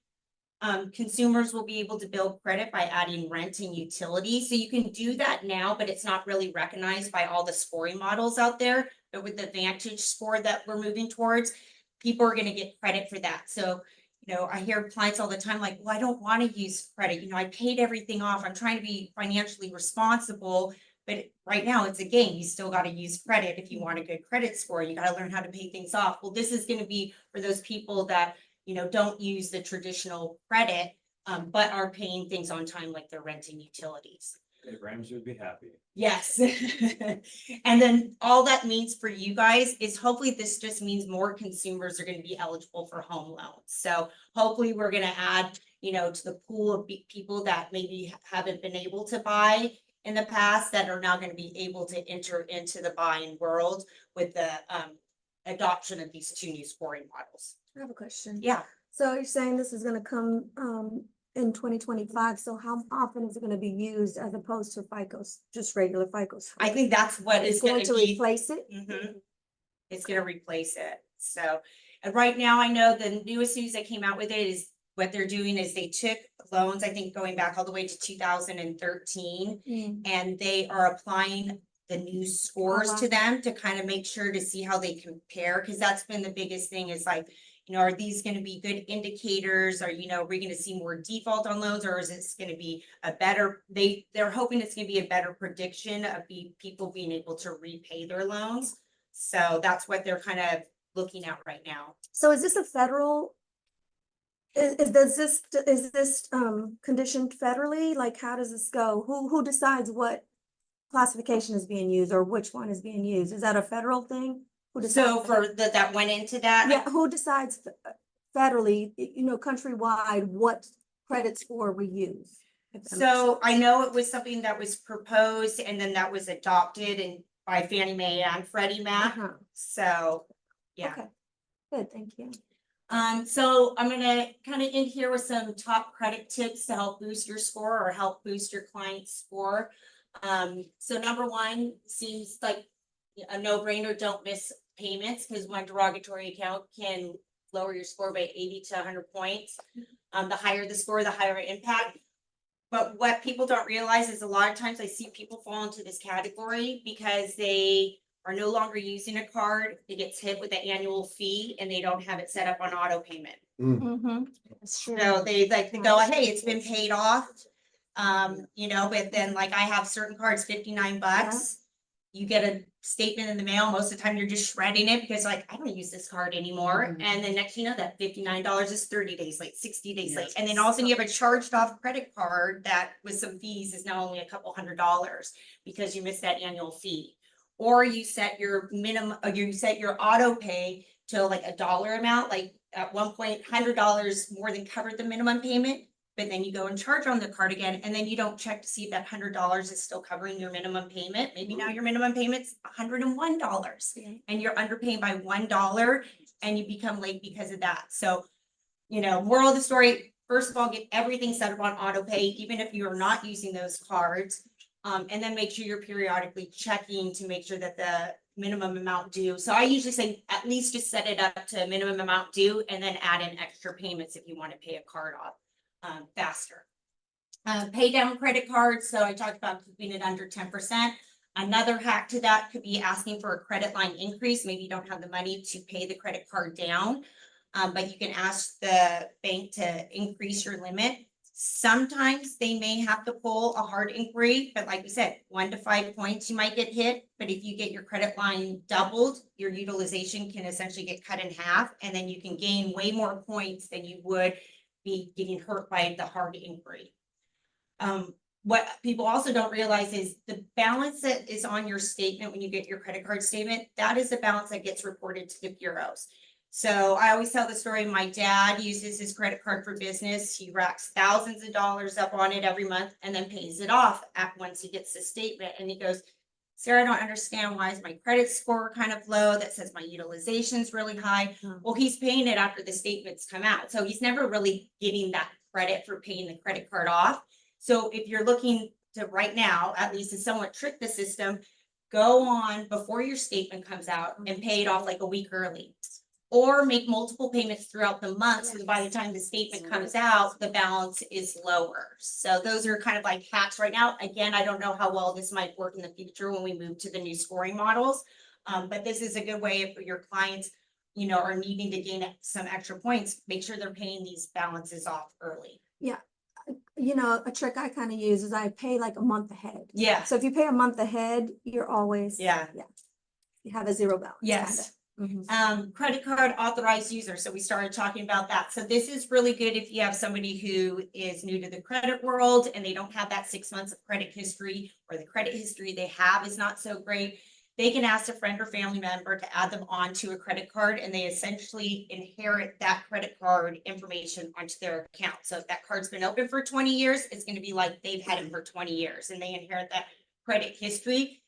Consumers will be able to build credit by adding rent and utilities. So you can do that now, but it's not really recognized by all the scoring models out there. But with the Vantage score that we're moving towards, people are going to get credit for that. So, I hear clients all the time like, well, I don't want to use credit. I paid everything off. I'm trying to be financially responsible, But right now, it's a game. You still gotta use credit if you want a good credit score. You gotta learn how to pay things off. Well, this is gonna be for those people that, don't use the traditional credit, but are paying things on time, like their rent and utilities. Okay, Ramsey would be happy. Yes. And then all that means for you guys is hopefully this just means more consumers are gonna be eligible for home loans. So hopefully we're gonna add, to the pool of people that maybe haven't been able to buy in the past that are now gonna be able to enter into the buying world with the adoption of these two new scoring models. I have a question. Yeah. So you're saying this is gonna come in 2025, so how often is it gonna be used as opposed to FICOs, just regular FICOs? I think that's what It's is going gonna to be. replace it? Mhm. It's gonna replace it. So, and right now I know the newest news that came out with it is what they're doing is they took loans, I think going back all the way to 2013. Mm. And they are applying the new scores wow. to them to kind of make sure to see how they compare, because that's been the biggest thing is like, are these gonna be good indicators? Are, we gonna see more default on loans, or is this gonna be a better, they're hoping it's gonna be a better prediction of people being able to repay their loans. So that's what they're kind of looking at right now. So is this a federal? Is this conditioned federally? Like, how does this go? Who decides what classification is being used or which one is being used? Is that a federal thing? Who So decides for that went into that. yeah, who decides federally, countrywide, what credit score we use? If that makes So sense. I know it was something that was proposed and then that was adopted and by Fannie Mae and Freddie Mac. Uh-huh. So, yeah. Okay, good, thank you. So I'm gonna kind of end here with some top credit tips to help boost your score or help boost your client's score. So number one seems like a no-brainer, don't miss payments, because one derogatory account can lower your score by 80 to 100 points. The higher the score, the higher impact. But what people don't realize is a lot of times I see people fall into this category because they are no longer using a card. It gets hit with the annual fee and they don't have it set up on auto payment. Mm-hmm, that's true. So they like to go, hey, it's been paid off. But then like I have certain cards, 59 bucks. You get a statement in the mail. Most of the time you're just shredding it because like, I don't use this card anymore. And then next, that $59 is 30 days late, 60 days late. And then all of a sudden you have a charged off credit card that with some fees is now only a couple $100 because you missed that annual fee. Or you set your minimum, or you set your auto pay to like a dollar amount, like at one point, $100 more than covered the minimum payment. But then you go and charge on the card again, and then you don't check to see if that $100 is still covering your minimum payment. Maybe now your minimum payment's $101 and you're underpaying by $1 and you become late because of that. So, moral of the story, first of all, get everything set up on auto pay, even if you're not using those cards. And then make sure you're periodically checking to make sure that the minimum amount due. So I usually say at least just set it up to minimum amount due and then add in extra payments if you want to pay a card off faster. Pay down credit cards. So I talked about keeping it under 10%. Another hack to that could be asking for a credit line increase. Maybe you don't have the money to pay the credit card down, but you can ask the bank to increase your limit. Sometimes they may have to pull a hard inquiry, but like we said, 1 to 5 points you might get hit. But if you get your credit line doubled, your utilization can essentially get cut in half, and then you can gain way more points than you would be getting hurt by the hard inquiry. What people also don't realize is the balance that is on your statement when you get your credit card statement, that is the balance that gets reported to the bureaus. So I always tell the story, my dad uses his credit card for business. He racks thousands of dollars up on it every month and then pays it off once he gets the statement. And he goes, Sarah, I don't understand, why is my credit score kind of low? That says my utilization's really high. Well, he's paying it after the statements come out. So he's never really getting that credit for paying the credit card off. So if you're looking to right now, at least to somewhat trick the system, go on before your statement comes out and pay it off like a week early. Or make multiple payments throughout the month, so by the time the statement comes out, the balance is lower. So those are kind of like hacks right now. Again, I don't know how well this might work in the future when we move to the new scoring models. But this is a good way if your clients, are needing to gain some extra points, make sure they're paying these balances off early. you know, a trick I kind of use is I pay like a month ahead. Yeah, So if you pay a month ahead, you're always. Yeah. You have a zero balance. yes. kinda. Mhm. Credit card authorized user. So we started talking about that. So this is really good if you have somebody who is new to the credit world and they don't have that 6 months of credit history, or the credit history they have is not so great. They can ask a friend or family member to add them onto a credit card, and they essentially inherit that credit card information onto their account. So if that card's been open for 20 years, it's going to be like they've had it for 20 years and they inherit that credit history.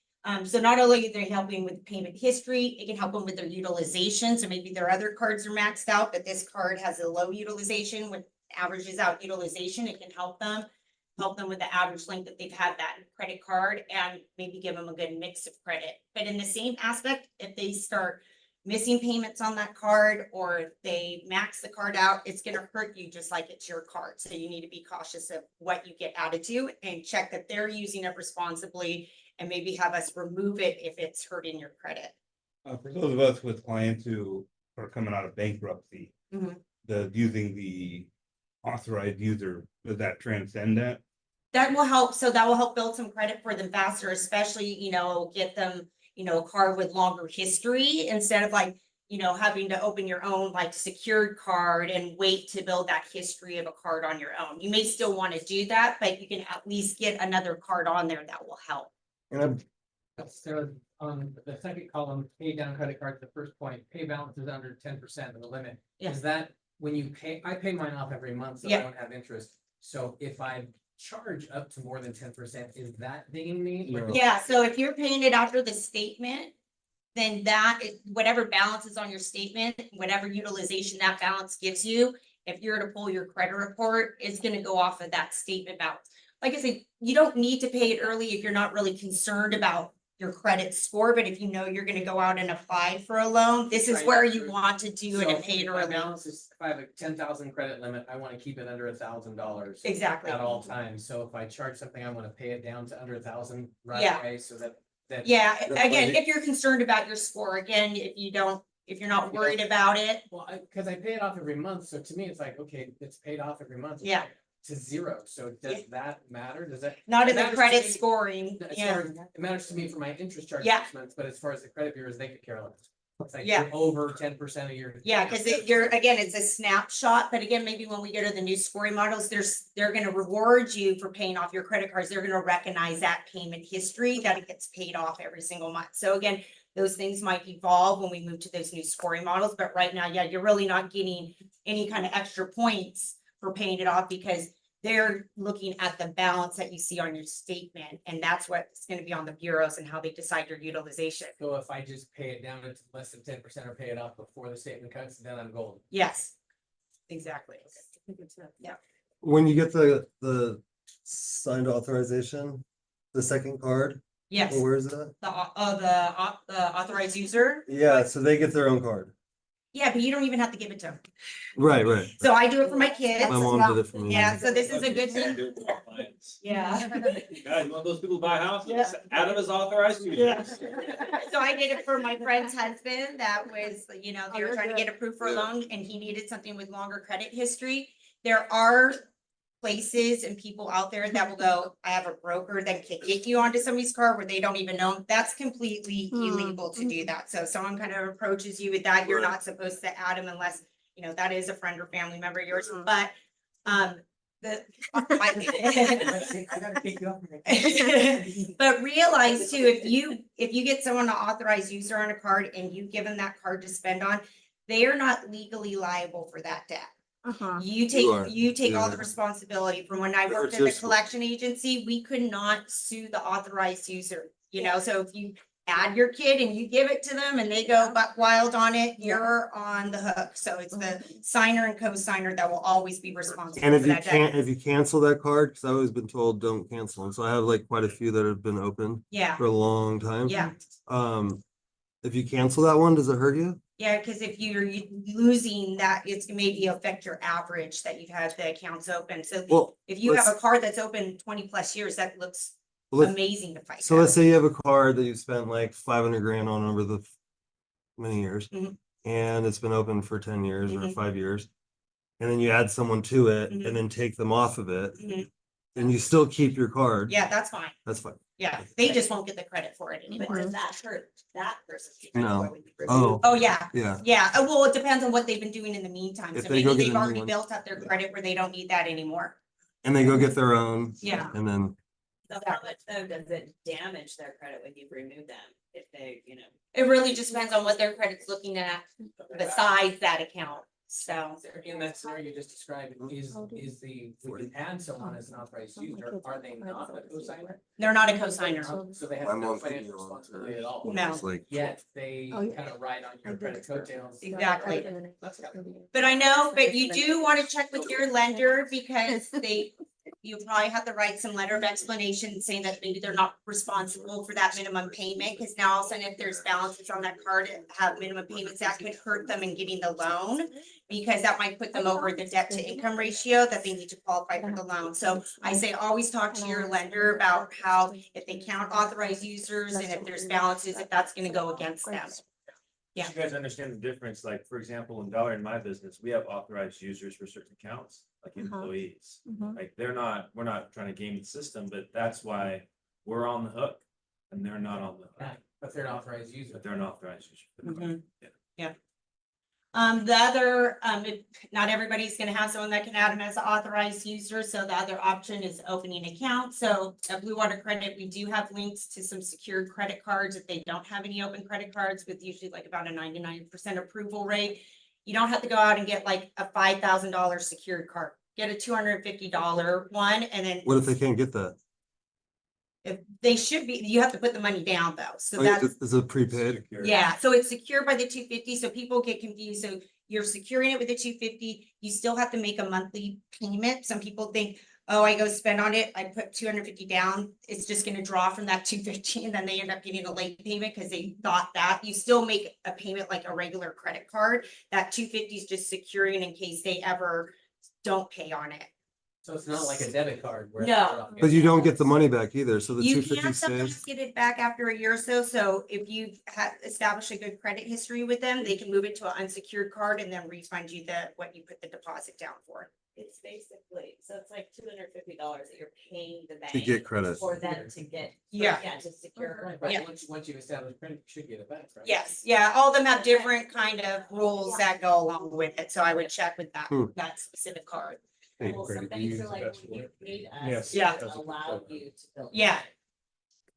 So not only are they helping with payment history, it can help them with their utilization. So maybe their other cards are maxed out, but this card has a low utilization, when averages out utilization, it can help them with the average length that they've had that credit card, and maybe give them a good mix of credit. But in the same aspect, if they start missing payments on that card, or if they max the card out, it's gonna hurt you just like it's your card. So you need to be cautious of what you get added to, and check that they're using it responsibly, and maybe have us remove it if it's hurting your credit. For those of us with clients who are coming out of bankruptcy, Mhm. using the authorized user, does that transcend that? That will help. So that will help build some credit for them faster, especially, get them, a card with longer history, instead of like, having to open your own like secured card and wait to build that history of a card on your own. You may still want to do that, but you can at least get another card on there that will help. And So on the second column, pay down credit cards, the first point, pay balance is under 10% of the limit. Yeah. Is that when you pay, I pay mine off every month, so I Yeah. don't have interest. So if I charge up to more than 10%, is that dinging me? No. Yeah, so if you're paying it after the statement, then that is whatever balance is on your statement, whatever utilization that balance gives you. If you're to pull your credit report, it's gonna go off of that statement balance. Like I said, you don't need to pay it early if you're not really concerned about your credit score, but if you know you're gonna go out and apply for a loan, this is Right. where you want to do it So and pay it if my early. balance is, if I have a 10,000 credit limit, I want to keep it under $1,000. Exactly. At all times. So if I charge something, I want to pay it down to under 1,000 right Yeah. away, so that. Yeah, That's again, why if you're concerned about your score, again, if you're not worried about it, Well, because I pay it off every month, so to me, it's like, okay, it's paid off every month. Yeah. To zero, so does Yeah. that matter? Does that? not in It the matters to credit me- scoring, As yeah. far as, it matters to me for my interest charge Yeah. this month, but as far as the credit bureaus, they could care less. It's like, Yeah. you're over 10% of your. Yeah, because it's a snapshot, but again, maybe when we go to the new scoring models, they're gonna reward you for paying off your credit cards. They're gonna recognize that payment history, that it gets paid off every single month. So again, those things might evolve when we move to those new scoring models, but right now, yeah, you're really not getting any kind of extra points for paying it off, because they're looking at the balance that you see on your statement, and that's what's gonna be on the bureaus and how they decide your utilization. So if I just pay it down to less than 10% or pay it off before the statement cuts, then I'm golden. Yes, exactly. Yeah. when you get the signed authorization, the second card, Yes, well, where is it? the authorized user. Yeah, so they get their own card. Yeah, but you don't even have to give it to them. Right, right. So I do it for my kids. My mom did it for me. Yeah, so this is a good thing. Do it for our clients. Yeah. Guys, you want those people to buy a house? Yeah. Adam is authorized. Yeah. So I did it for my friend's husband that was, they were trying to get approved for a loan and he needed something with longer credit history. There are places and people out there that will go, I have a broker that can get you onto somebody's car where they don't even know. That's completely illegal to do that. So if someone kind of approaches you with that, you're not supposed to add them unless, that is a friend or family member of yours, but, the. I gotta take you off. But realize too, if you get someone to authorize user on a card and you give them that card to spend on, they are not legally liable for that debt. Uh-huh. You are. take all the Yeah. responsibility. From when I Or worked at the just- collection agency, we could not sue the authorized user, so if you add your kid and you give it to them and they go buck wild on it, you're on the hook. So it's the signer and co-signer that will always be responsible And if for you that can't, debt. if you cancel that card, because I've always been told don't cancel them, so I have like quite a few that have been open Yeah, for a long time. yeah. If you cancel that one, does it hurt you? Yeah, because if you're losing that, it's maybe affect your average that you've had the accounts open. So Well, if you have let's- a card that's open 20+ years, that looks let's- amazing to fight. So let's say you have a card that you've spent like 500 grand on over the many years, Mhm. and it's been open for 10 years or Mhm. 5 years. And then you add someone to it Mhm. and then take them off of it. Mhm. and you still keep your card. Yeah, that's fine. That's fine. Yeah, they just won't get the credit for it But anymore. does that hurt that person? No. Oh, Oh, yeah. yeah. Yeah, well, it depends on what they've been doing in the meantime. If So they go maybe get a they've new already one. built up their credit where they don't need that anymore. And they go get their own. Yeah. And then, So how much though does it damage their credit when you remove them? If they, It really just depends on what their credit's looking at besides that account. So, In that scenario you just described, is the, when you add someone as an authorized user, are they not a cosigner? they're not a cosigner. So they have My no mom put financial me on to- responsibility at all. No. it's like, Yet they Oh, yeah. kind of ride on your credit coattails. Exactly. That's kind of. But I know, but you do want to check with your lender because you probably have to write some letter of explanation saying that maybe they're not responsible for that minimum payment. Cause now all of a sudden, if there's balances on that card that have minimum payments, that could hurt them in getting the loan. Because that might put them over the debt to income ratio that they need to qualify for the loan. So I say always talk to your lender about how if they count authorized users and if there's balances, if that's gonna go against them. Yeah. You guys understand the difference, like, for example, in Dollar in my business, we have authorized users for certain accounts, like employees. Like, we're not trying to game the system, but that's why we're on the hook and they're not on the hook. But they're an authorized user. But they're an authorized user. for the card. Yeah. The other, not everybody's gonna have someone that can add them as an authorized user, so the other option is opening account. So at Blue Water Credit, we do have links to some secured credit cards if they don't have any open credit cards with usually like about a 99% approval rate. You don't have to go out and get like a $5,000 secured card. Get a $250 one and then what if they can't get that? if they should be, you have to put the money down though. So Oh, that's. is it prepaid? Yeah, so it's secured by the 250, so people get confused. So you're securing it with the 250, you still have to make a monthly payment. Some people think, oh, I go spend on it, I put 250 down, it's just gonna draw from that 250 and then they end up getting a late payment because they thought that. You still make a payment like a regular credit card. That 250 is just securing in case they ever don't pay on it. So it's not like a debit card where. No. But you don't get the money back either, so the You 250 can sometimes stays. get it back after a year or so, so if you've established a good credit history with them, they can move it to an unsecured card and then refund you what you put the deposit down for. it's basically, so it's like $250 that you're paying the bank. To get credit. For them to get. Yeah. Yeah, to secure. Right, but Yeah. once you establish credit, you should get it back, right? Yes, yeah, all of them have different kind of rules that go along with it, so I would check with that specific card. Well, some banks are like, when you paid us. Yeah. to Allow you to build. Yeah,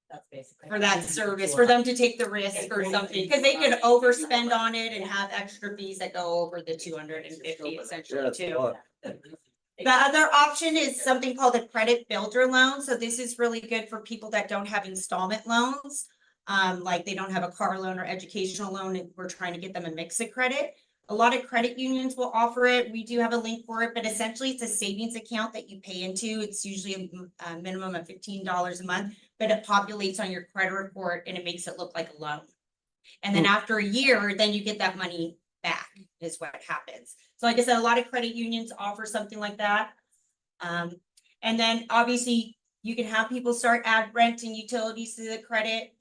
That's basically. for that service, for them to take the risk or something, because they could overspend on it and have extra fees that go over the 250 essentially too. The other option is something called a credit builder loan. So this is really good for people that don't have installment loans. Like they don't have a car loan or educational loan, and we're trying to get them a mix of credit. A lot of credit unions will offer it. We do have a link for it, but essentially it's a savings account that you pay into. It's usually a minimum of $15 a month, but it populates on your credit report and it makes it look like a loan. And then after a year, then you get that money back is what happens. So like I said, a lot of credit unions offer something like that. And then obviously you can have people start add rent and utilities to the credit.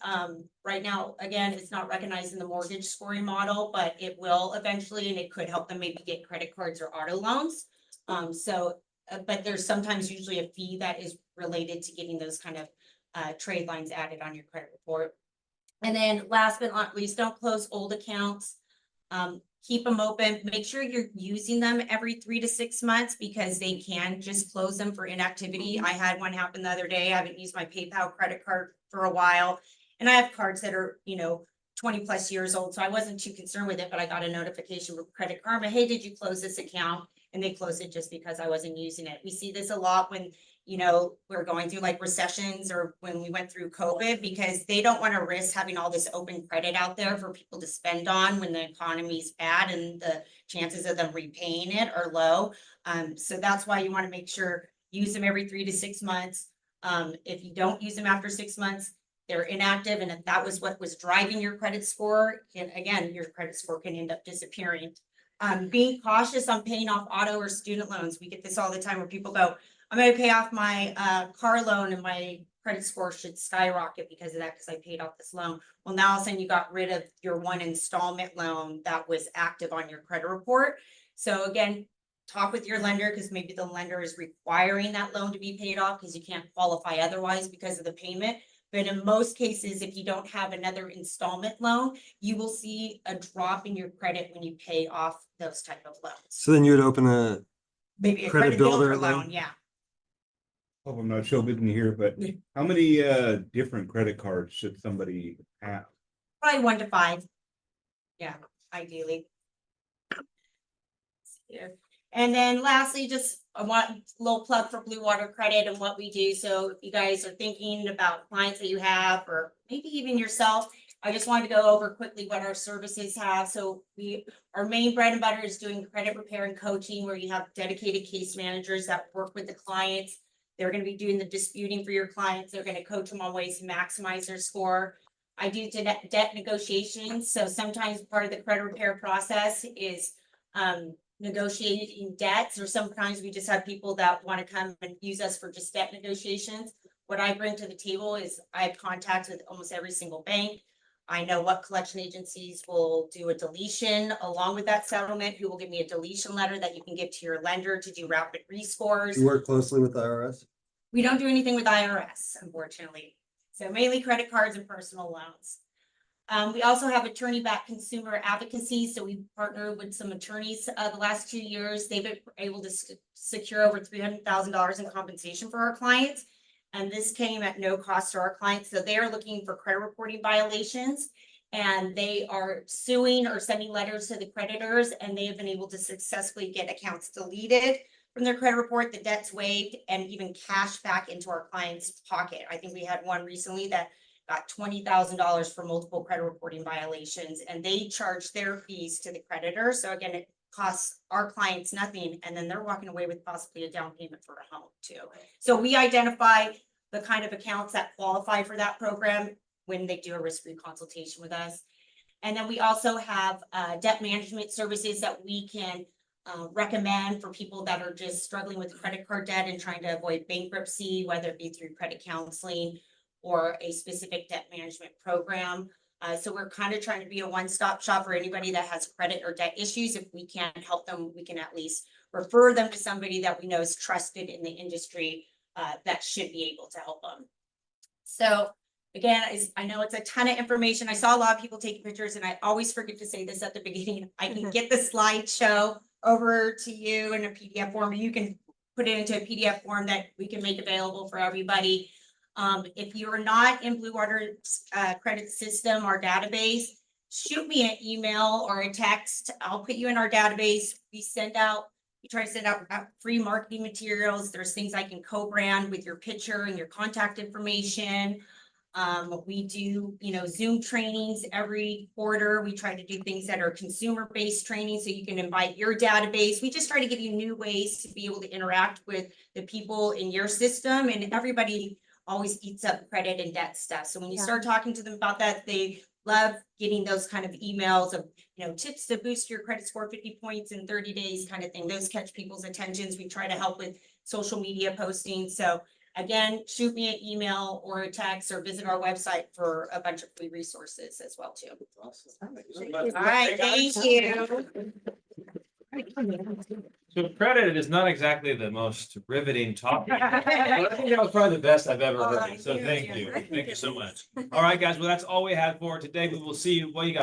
Right now, again, it's not recognized in the mortgage scoring model, but it will eventually, and it could help them maybe get credit cards or auto loans. But there's sometimes usually a fee that is related to getting those kind of trade lines added on your credit report. And then last but not least, don't close old accounts. Keep them open, make sure you're using them every 3 to 6 months because they can just close them for inactivity. I had one happen the other day. I haven't used my PayPal credit card for a while. And I have cards that are, 20 plus years old. So I wasn't too concerned with it, but I got a notification from Credit Karma. Hey, did you close this account? And they closed it just because I wasn't using it. We see this a lot when, we're going through like recessions or when we went through COVID, because they don't want to risk having all this open credit out there for people to spend on when the economy's bad and the chances of them repaying it are low. So that's why you want to make sure use them every 3 to 6 months. If you don't use them after 6 months, they're inactive. And if that was what was driving your credit score, and again, your credit score can end up disappearing. Being cautious on paying off auto or student loans. We get this all the time where people go, I'm going to pay off my car loan and my credit score should skyrocket because of that, because I paid off this loan. Well, now all of a sudden you got rid of your one installment loan that was active on your credit report. So again, talk with your lender, because maybe the lender is requiring that loan to be paid off, because you can't qualify otherwise because of the payment. But in most cases, if you don't have another installment loan, you will see a drop in your credit when you pay off those type of loans. So then you would open a, Maybe a credit credit builder builder loan, then? yeah. Hope I'm not so good in here, but how many different credit cards should somebody have? Probably 1 to 5. Yeah, ideally. Yeah. And then lastly, just I want a little plug for Blue Water Credit and what we do. So if you guys are thinking about clients that you have, or maybe even yourself, I just wanted to go over quickly what our services have. So our main bread and butter is doing credit repair and coaching, where you have dedicated case managers that work with the clients. They're going to be doing the disputing for your clients. They're going to coach them on ways to maximize their score. I do debt negotiations. So sometimes part of the credit repair process is negotiating debts, or sometimes we just have people that want to come and use us for just debt negotiations. What I bring to the table is I have contacts with almost every single bank. I know what collection agencies will do a deletion along with that settlement, who will give me a deletion letter that you can give to your lender to do rapid rescores. you work closely with the IRS? We don't do anything with IRS, unfortunately. So mainly credit cards and personal loans. We also have attorney-backed consumer advocacy. So we partnered with some attorneys the last 2 years. They've been able to secure over $300,000 in compensation for our clients. And this came at no cost to our clients. So they are looking for credit reporting violations, and they are suing or sending letters to the creditors, and they have been able to successfully get accounts deleted from their credit report, the debts waived, and even cash back into our client's pocket. I think we had one recently that got $20,000 for multiple credit reporting violations, and they charge their fees to the creditor. So again, it costs our clients nothing, and then they're walking away with possibly a down payment for a home too. So we identify the kind of accounts that qualify for that program when they do a risk-free consultation with us. And then we also have debt management services that we can recommend for people that are just struggling with credit card debt and trying to avoid bankruptcy, whether it be through credit counseling or a specific debt management program. So we're kind of trying to be a one-stop shop for anybody that has credit or debt issues. If we can't help them, we can at least refer them to somebody that we know is trusted in the industry that should be able to help them. So again, I know it's a ton of information. I saw a lot of people taking pictures, and I always forget to say this at the beginning. I can get the slideshow over to you in a PDF form. You can put it into a PDF form that we can make available for everybody. If you're not in Blue Water's credit system, our database, shoot me an email or a text. I'll put you in our database. We try to send out free marketing materials. There's things I can co-brand with your picture and your contact information. We do, Zoom trainings every quarter. We try to do things that are consumer-based training, so you can invite your database. We just try to give you new ways to be able to interact with the people in your system, and everybody always eats up credit and debt stuff. So when you start talking to them about that, they love getting those kind of emails of, tips to boost your credit score 50 points in 30 days kind of thing. Those catch people's attentions. We try to help with social media posting. So again, shoot me an email or a text, or visit our website for a bunch of free resources as well too. All right, thank you. So credit is not exactly the most riveting topic, but I think that was probably the best I've ever heard. So thank you. Thank you so much. All right, guys. Well, that's all we had for today. We will see you. Well, you got